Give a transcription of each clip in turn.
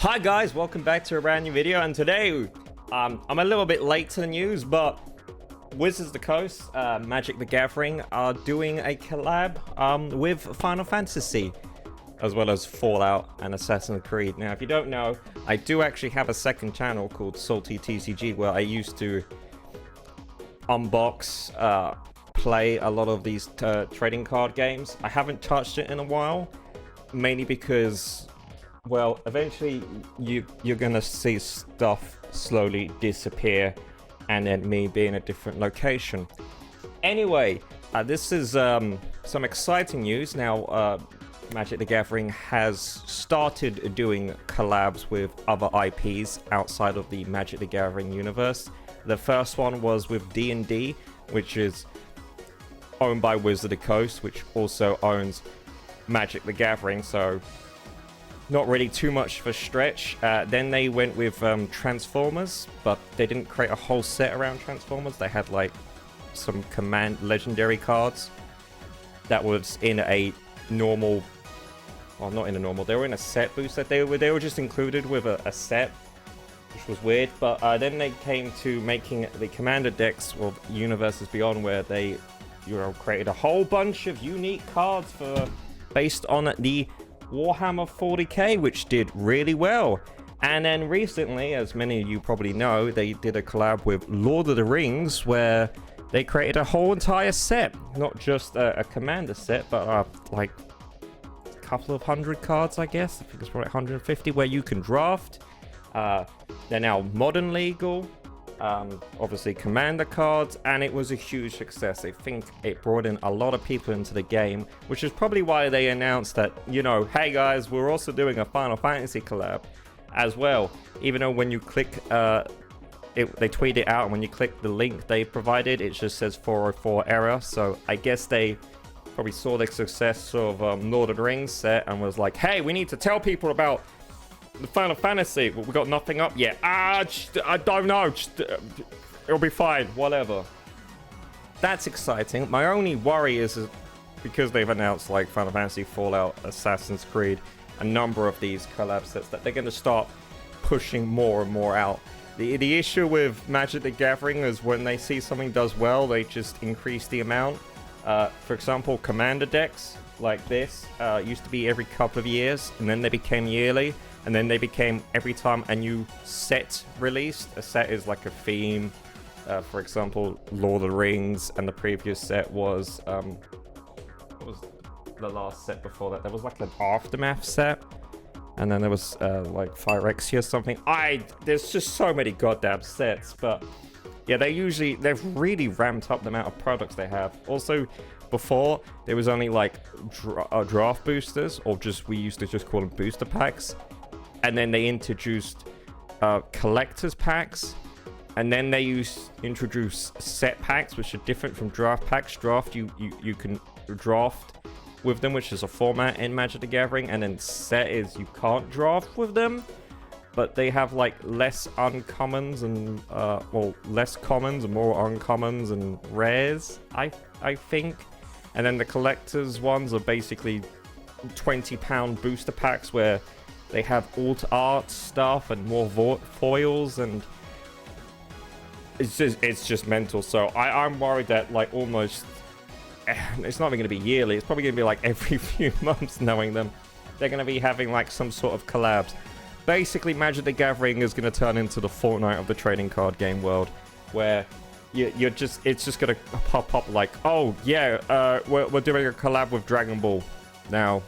Hi guys, welcome back to a brand new video, and today I'm a little bit late to the news, but Wizards of the Coast, Magic the Gathering are doing a collab with Final Fantasy, as well as Fallout and Assassin's Creed. Now, if you don't know, I do actually have a second channel called Salty TCG where I used to unbox, play a lot of these trading card games. I haven't touched it in a while, mainly because, well, eventually you're gonna see stuff slowly disappear and then me be in a different location. Anyway, this is some exciting news. Now, Magic the Gathering has started doing collabs with other IPs outside of the Magic the Gathering universe. The first one was with D&D, which is owned by Wizards of the Coast, which also owns Magic the Gathering, so not really too much of a stretch. Then they went with Transformers, but they didn't create a whole set around Transformers. They had like some command legendary cards that was in a normal, well, not in a normal, they were in a set booster. They were just included with a set, which was weird. But then they came to making the commander decks of Universes Beyond, where they, you know, created a whole bunch of unique cards based on the Warhammer 40k, which did really well. And then recently, as many of you probably know, they did a collab with Lord of the Rings, where they created a whole entire set, not just a commander set, but like a couple of hundred cards, I guess. I think it's probably 150, where you can draft. They're now modern legal, obviously commander cards, and it was a huge success. I think it brought in a lot of people into the game, which is probably why they announced that, you know, hey guys, we're also doing a Final Fantasy collab as well. Even though when you click, they tweet it out, and when you click the link they provided, it just says 404 error. So I guess they probably saw the success of Lord of the Rings set and was like, hey, we need to tell people about the Final Fantasy. Well, we got nothing up yet. I don't know. It'll be fine. Whatever. That's exciting. My only worry is because they've announced like Final Fantasy, Fallout, Assassin's Creed, a number of these collab sets, that they're going to start pushing more and more out. The issue with Magic the Gathering is when they see something does well, they just increase the amount. For example, commander decks like this used to be every couple of years, and then they became yearly. And then they became every time a new set released. A set is like a theme. For example, Lord of the Rings, and the previous set was what was the last set before that? There was like an Aftermath set, and then there was like Phyrexia or something. There's just so many goddamn sets, but yeah, they've really ramped up the amount of products they have. Also, before there was only like draft boosters, or we used to just call them booster packs. And then they introduced collector's packs, and then they introduced set packs, which are different from draft packs. Draft, you can draft with them, which is a format in Magic the Gathering, and then set is you can't draft with them, but they have like less uncommons and well, less commons and more uncommons and rares, I think. And then the collector's ones are basically £20 booster packs where they have alt art stuff and more foils, and it's just mental. So I'm worried that like almost, it's not even going to be yearly. It's probably going to be like every few months, knowing them. They're going to be having like some sort of collabs. Basically, Magic the Gathering is going to turn into the Fortnite of the trading card game world, where it's just going to pop up like, oh yeah, we're doing a collab with Dragon Ball now.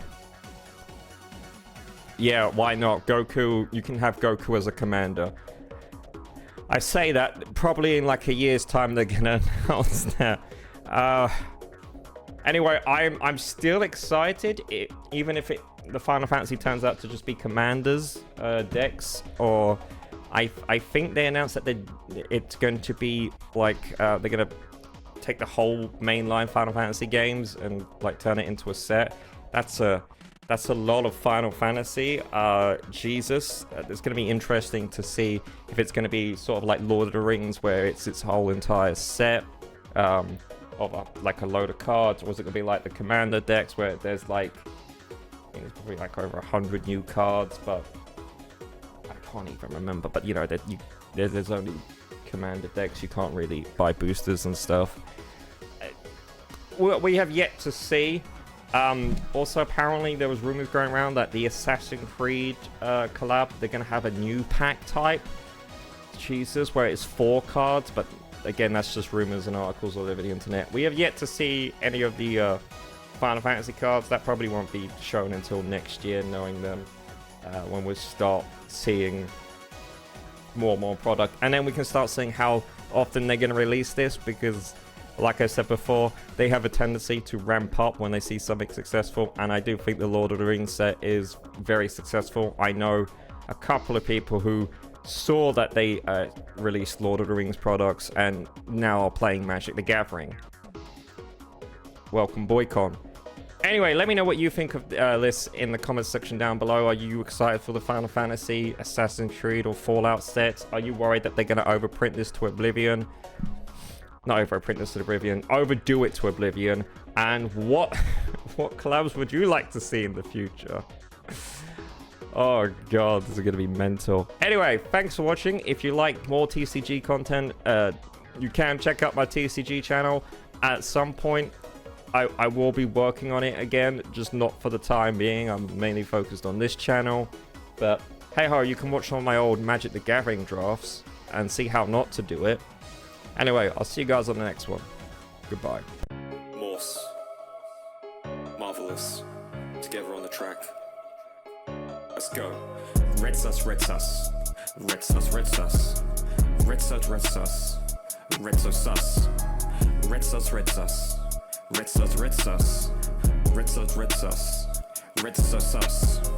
Yeah, why not? Goku, you can have Goku as a commander. I say that probably in like a year's time they're gonna announce that. Anyway, I'm still excited, even if the Final Fantasy turns out to just be commanders decks, or I think they announced that it's going to be like they're gonna take the whole mainline Final Fantasy games and like turn it into a set. That's a lot of Final Fantasy. Jesus. It's going to be interesting to see if it's going to be sort of like Lord of the Rings, where it's its whole entire set of like a load of cards, or is it going to be like the commander decks, where there's like, I think it's probably like over 100 new cards, but can't even remember, but you know that there's only commander decks. You can't really buy boosters and stuff. We have yet to see. Also, apparently there was rumors going around that the Assassin's Creed collab, they're gonna have a new pack type. Jesus, where it's 4 cards, but again, that's just rumors and articles all over the internet. We have yet to see any of the Final Fantasy cards. That probably won't be shown until next year, knowing them, when we start seeing more and more product. And then we can start seeing how often they're going to release this, because like I said before, they have a tendency to ramp up when they see something successful, and I do think the Lord of the Rings set is very successful. I know a couple of people who saw that they released Lord of the Rings products and now are playing Magic the Gathering. Welcome, BoyCon. Anyway, let me know what you think of this in the comments section down below. Are you excited for the Final Fantasy, Assassin's Creed, or Fallout sets? Are you worried that they're going to overprint this to oblivion? Not overprint this to oblivion, overdo it to oblivion. And what collabs would you like to see in the future? Oh god, this is going to be mental. Anyway, thanks for watching. If you like more TCG content, you can check out my TCG channel. At some point, I will be working on it again, just not for the time being. I'm mainly focused on this channel. But hey ho, you can watch some of my old Magic the Gathering drafts and see how not to do it. Anyway, I'll see you guys on the next one. Goodbye. Morse. Marvelous. Together on the track. Let's go. Red sus, red sus. Red sus, red sus. Red sus, red sus. Red sus, sus. Red sus, red sus. Red sus, red sus. Red sus, red sus. Red sus, sus.